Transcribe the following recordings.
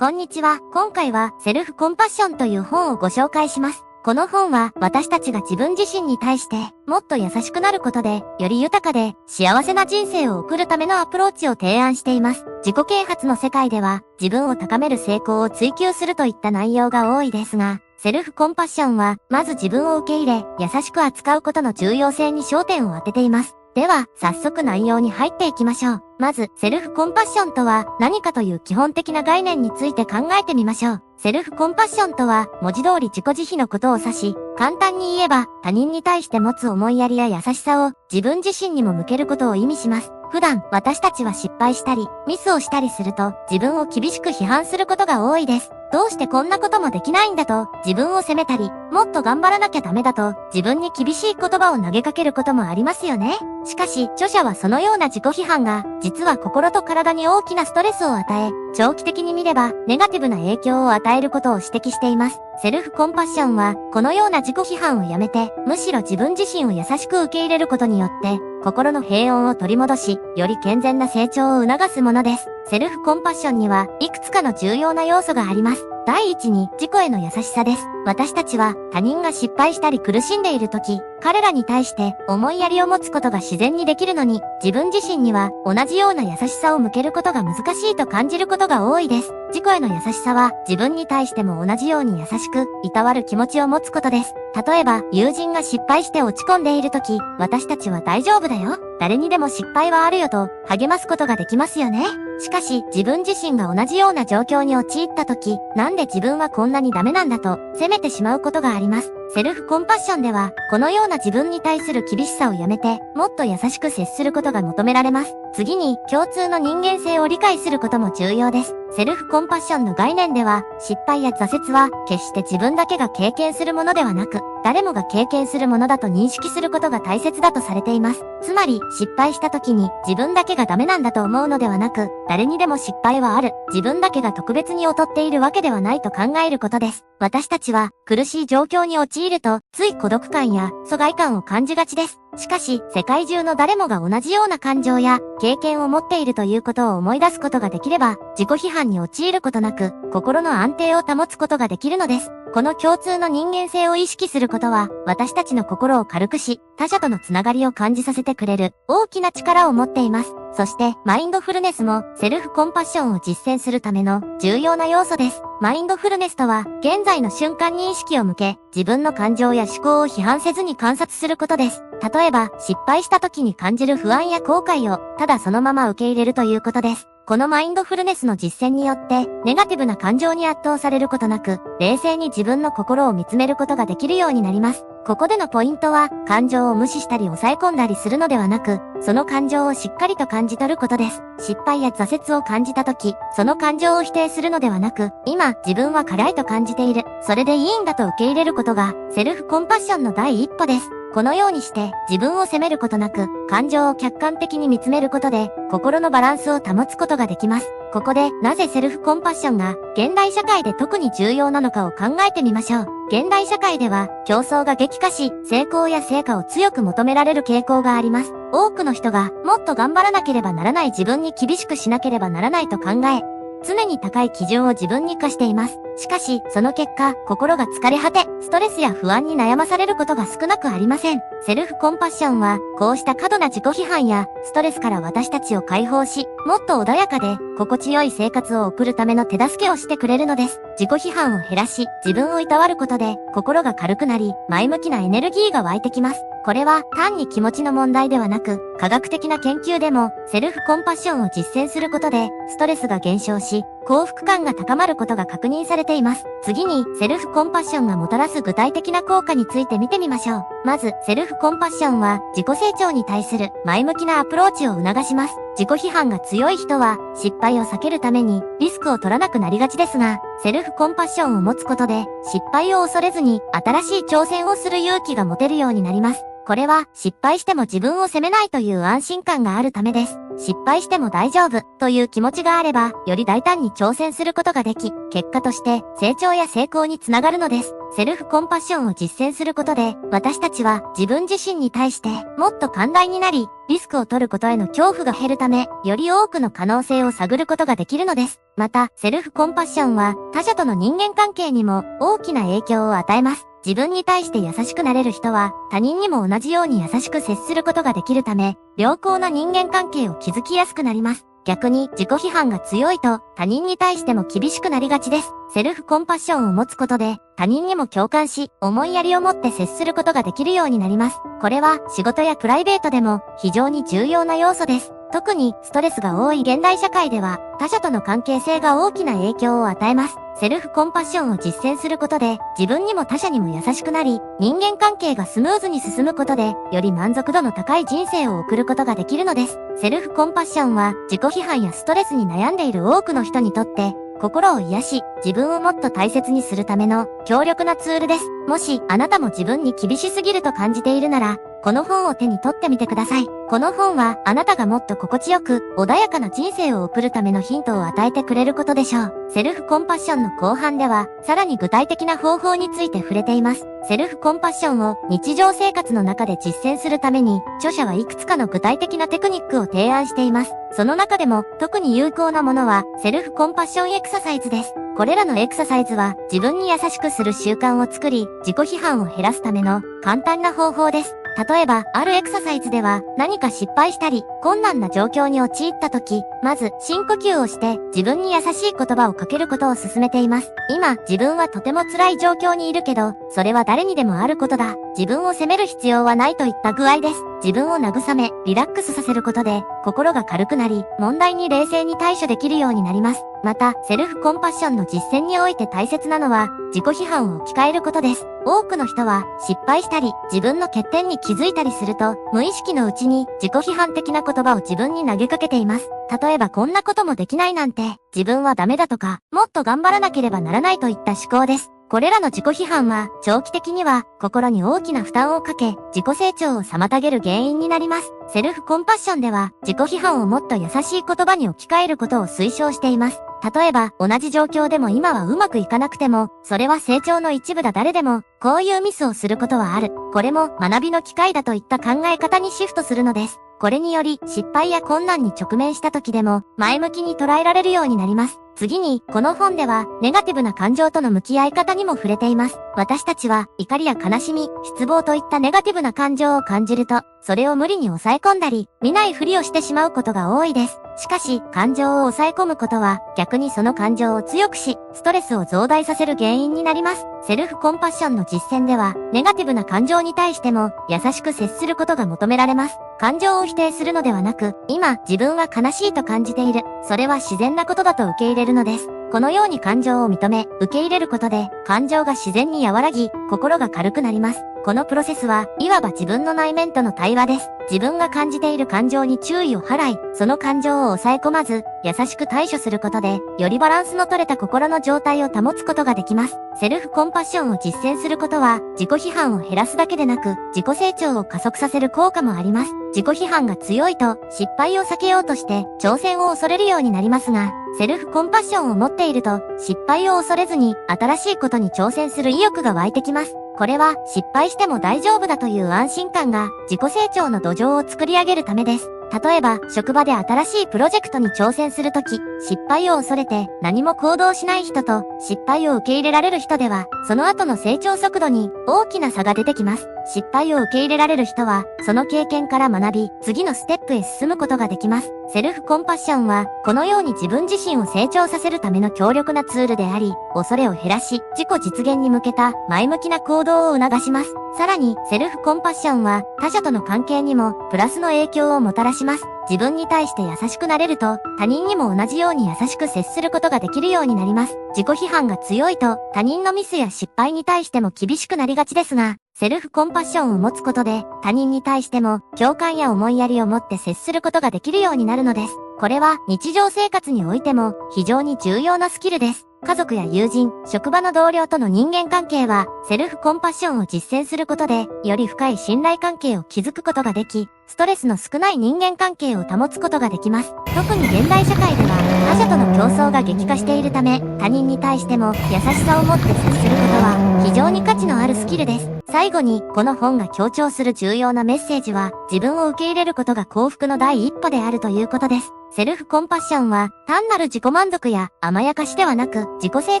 こんにちは。今回はセルフコンパッションという本をご紹介します。この本は私たちが自分自身に対してもっと優しくなることで、より豊かで幸せな人生を送るためのアプローチを提案しています。自己啓発の世界では自分を高める成功を追求するといった内容が多いですが、セルフコンパッションはまず自分を受け入れ、優しく扱うことの重要性に焦点を当てています。では、早速内容に入っていきましょう。まず、セルフコンパッションとは何かという基本的な概念について考えてみましょう。セルフコンパッションとは、文字通り自己慈悲のことを指し、簡単に言えば、他人に対して持つ思いやりや優しさを自分自身にも向けることを意味します。普段、私たちは失敗したり、ミスをしたりすると、自分を厳しく批判することが多いです。どうしてこんなこともできないんだと、自分を責めたり、もっと頑張らなきゃダメだと、自分に厳しい言葉を投げかけることもありますよね。しかし、著者はそのような自己批判が、実は心と体に大きなストレスを与え、長期的に見れば、ネガティブな影響を与えることを指摘しています。セルフコンパッションは、このような自己批判をやめて、むしろ自分自身を優しく受け入れることによって、心の平穏を取り戻し、より健全な成長を促すものです。セルフコンパッションには、いくつかの重要な要素があります。第一に、自己への優しさです。私たちは、他人が失敗したり苦しんでいるとき、彼らに対して思いやりを持つことが自然にできるのに、自分自身には同じような優しさを向けることが難しいと感じることが多いです。自己への優しさは、自分に対しても同じように優しく、いたわる気持ちを持つことです。例えば、友人が失敗して落ち込んでいるとき、私たちは大丈夫だよ。誰にでも失敗はあるよと、励ますことができますよね。しかし、自分自身が同じような状況に陥ったとき、なんで自分はこんなにダメなんだと、責めてしまうことがあります。セルフコンパッションでは、このような自分に対する厳しさをやめて、もっと優しく接することが求められます。次に、共通の人間性を理解することも重要です。セルフコンパッションの概念では、失敗や挫折は、決して自分だけが経験するものではなく、誰もが経験するものだと認識することが大切だとされています。つまり、失敗した時に自分だけがダメなんだと思うのではなく、誰にでも失敗はある。自分だけが特別に劣っているわけではないと考えることです。私たちは苦しい状況に陥ると、つい孤独感や疎外感を感じがちです。しかし、世界中の誰もが同じような感情や経験を持っているということを思い出すことができれば、自己批判に陥ることなく、心の安定を保つことができるのです。この共通の人間性を意識することは、私たちの心を軽くし、他者とのつながりを感じさせてくれる大きな力を持っています。そして、マインドフルネスもセルフコンパッションを実践するための重要な要素です。マインドフルネスとは、現在の瞬間に意識を向け、自分の感情や思考を批判せずに観察することです。例えば、失敗した時に感じる不安や後悔を、ただそのまま受け入れるということです。このマインドフルネスの実践によって、ネガティブな感情に圧倒されることなく、冷静に自分の心を見つめることができるようになります。ここでのポイントは、感情を無視したり抑え込んだりするのではなく、その感情をしっかりと感じ取ることです。失敗や挫折を感じたとき、その感情を否定するのではなく、今、自分は辛いと感じている。それでいいんだと受け入れることが、セルフコンパッションの第一歩です。このようにして、自分を責めることなく、感情を客観的に見つめることで、心のバランスを保つことができます。ここで、なぜセルフコンパッションが、現代社会で特に重要なのかを考えてみましょう。現代社会では、競争が激化し、成功や成果を強く求められる傾向があります。多くの人が、もっと頑張らなければならない自分に厳しくしなければならないと考え、常に高い基準を自分に課しています。しかし、その結果、心が疲れ果て、ストレスや不安に悩まされることが少なくありません。セルフコンパッションは、こうした過度な自己批判や、ストレスから私たちを解放し、もっと穏やかで、心地よい生活を送るための手助けをしてくれるのです。自己批判を減らし、自分をいたわることで、心が軽くなり、前向きなエネルギーが湧いてきます。これは単に気持ちの問題ではなく、科学的な研究でも、セルフコンパッションを実践することで、ストレスが減少し、幸福感が高まることが確認されています。次に、セルフコンパッションがもたらす具体的な効果について見てみましょう。まず、セルフコンパッションは、自己成長に対する前向きなアプローチを促します。自己批判が強い人は、失敗を避けるために、リスクを取らなくなりがちですが、セルフコンパッションを持つことで、失敗を恐れずに、新しい挑戦をする勇気が持てるようになります。これは失敗しても自分を責めないという安心感があるためです。失敗しても大丈夫という気持ちがあれば、より大胆に挑戦することができ、結果として成長や成功につながるのです。セルフコンパッションを実践することで、私たちは自分自身に対してもっと寛大になり、リスクを取ることへの恐怖が減るため、より多くの可能性を探ることができるのです。また、セルフコンパッションは他者との人間関係にも大きな影響を与えます。自分に対して優しくなれる人は他人にも同じように優しく接することができるため、良好な人間関係を築きやすくなります。逆に自己批判が強いと他人に対しても厳しくなりがちです。セルフコンパッションを持つことで他人にも共感し、思いやりを持って接することができるようになります。これは仕事やプライベートでも非常に重要な要素です。特にストレスが多い現代社会では他者との関係性が大きな影響を与えます。セルフコンパッションを実践することで自分にも他者にも優しくなり、人間関係がスムーズに進むことでより満足度の高い人生を送ることができるのです。セルフコンパッションは自己批判やストレスに悩んでいる多くの人にとって心を癒し、自分をもっと大切にするための強力なツールです。もしあなたも自分に厳しすぎると感じているなら、この本を手に取ってみてください。この本はあなたがもっと心地よく穏やかな人生を送るためのヒントを与えてくれることでしょう。セルフコンパッションの後半ではさらに具体的な方法について触れています。セルフコンパッションを日常生活の中で実践するために著者はいくつかの具体的なテクニックを提案しています。その中でも特に有効なものはセルフコンパッションエクササイズです。これらのエクササイズは自分に優しくする習慣を作り、自己批判を減らすための簡単な方法です。例えば、あるエクササイズでは何か失敗したり、困難な状況に陥った時、まず深呼吸をして自分に優しい言葉をかけることを勧めています。今、自分はとても辛い状況にいるけど、それは誰にでもあることだ。自分を責める必要はないといった具合です。自分を慰め、リラックスさせることで、心が軽くなり、問題に冷静に対処できるようになります。また、セルフコンパッションの実践において大切なのは、自己批判を置き換えることです。多くの人は、失敗したり、自分の欠点に気づいたりすると、無意識のうちに自己批判的な言葉を自分に投げかけています。例えばこんなこともできないなんて、自分はダメだとか、もっと頑張らなければならないといった思考です。これらの自己批判は長期的には心に大きな負担をかけ自己成長を妨げる原因になります。セルフコンパッションでは自己批判をもっと優しい言葉に置き換えることを推奨しています。例えば同じ状況でも今はうまくいかなくてもそれは成長の一部だ。誰でもこういうミスをすることはある。これも学びの機会だといった考え方にシフトするのです。これにより失敗や困難に直面した時でも前向きに捉えられるようになります。次に、この本ではネガティブな感情との向き合い方にも触れています。私たちは怒りや悲しみ、失望といったネガティブな感情を感じると、それを無理に抑え込んだり、見ないふりをしてしまうことが多いです。しかし、感情を抑え込むことは逆にその感情を強くし、ストレスを増大させる原因になります。セルフコンパッションの実践では、ネガティブな感情に対しても優しく接することが求められます。感情を否定するのではなく、今自分は悲しいと感じている。それは自然なことだと受け入れるのです。このように感情を認め、受け入れることで、感情が自然に和らぎ、心が軽くなります。このプロセスは、いわば自分の内面との対話です。自分が感じている感情に注意を払い、その感情を抑え込まず、優しく対処することで、よりバランスの取れた心の状態を保つことができます。セルフコンパッションを実践することは、自己批判を減らすだけでなく、自己成長を加速させる効果もあります。自己批判が強いと、失敗を避けようとして、挑戦を恐れるようになりますが、セルフコンパッションを持っていると、失敗を恐れずに、新しいことに挑戦する意欲が湧いてきます。これは失敗しても大丈夫だという安心感が自己成長の土壌を作り上げるためです。例えば、職場で新しいプロジェクトに挑戦するとき、失敗を恐れて何も行動しない人と失敗を受け入れられる人では、その後の成長速度に大きな差が出てきます。失敗を受け入れられる人は、その経験から学び、次のステップへ進むことができます。セルフコンパッションは、このように自分自身を成長させるための強力なツールであり、恐れを減らし、自己実現に向けた前向きな行動を促します。さらに、セルフコンパッションは、他者との関係にもプラスの影響をもたらします。自分に対して優しくなれると、他人にも同じように優しく接することができるようになります。自己批判が強いと、他人のミスや失敗に対しても厳しくなりがちですが、セルフコンパッションを持つことで、他人に対しても共感や思いやりを持って接することができるようになるのです。これは日常生活においても非常に重要なスキルです。家族や友人、職場の同僚との人間関係は、セルフコンパッションを実践することで、より深い信頼関係を築くことができ、ストレスの少ない人間関係を保つことができます。特に現代社会では、他者との競争が激化しているため、他人に対しても優しさを持って接することは非常に価値のあるスキルです。最後に、この本が強調する重要なメッセージは、自分を受け入れることが幸福の第一歩であるということです。セルフコンパッションは、単なる自己満足や甘やかしではなく、自己成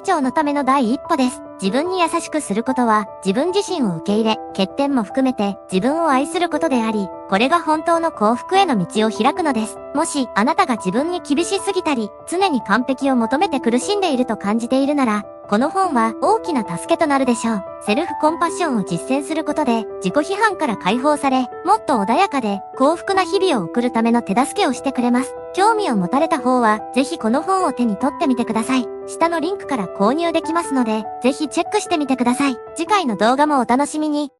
長のための第一歩です。自分に優しくすることは、自分自身を受け入れ、欠点も含めて自分を愛することであり、これが本当の幸福への道を開くのです。もし、あなたが自分に厳しすぎたり、常に完璧を求めて苦しんでいると感じているなら、この本は大きな助けとなるでしょう。セルフコンパッションを実践することで、自己批判から解放され、もっと穏やかで幸福な日々を送るための手助けをしてくれます。興味を持たれた方は、ぜひこの本を手に取ってみてください。下のリンクから購入できますので、ぜひチェックしてみてください。次回の動画もお楽しみに。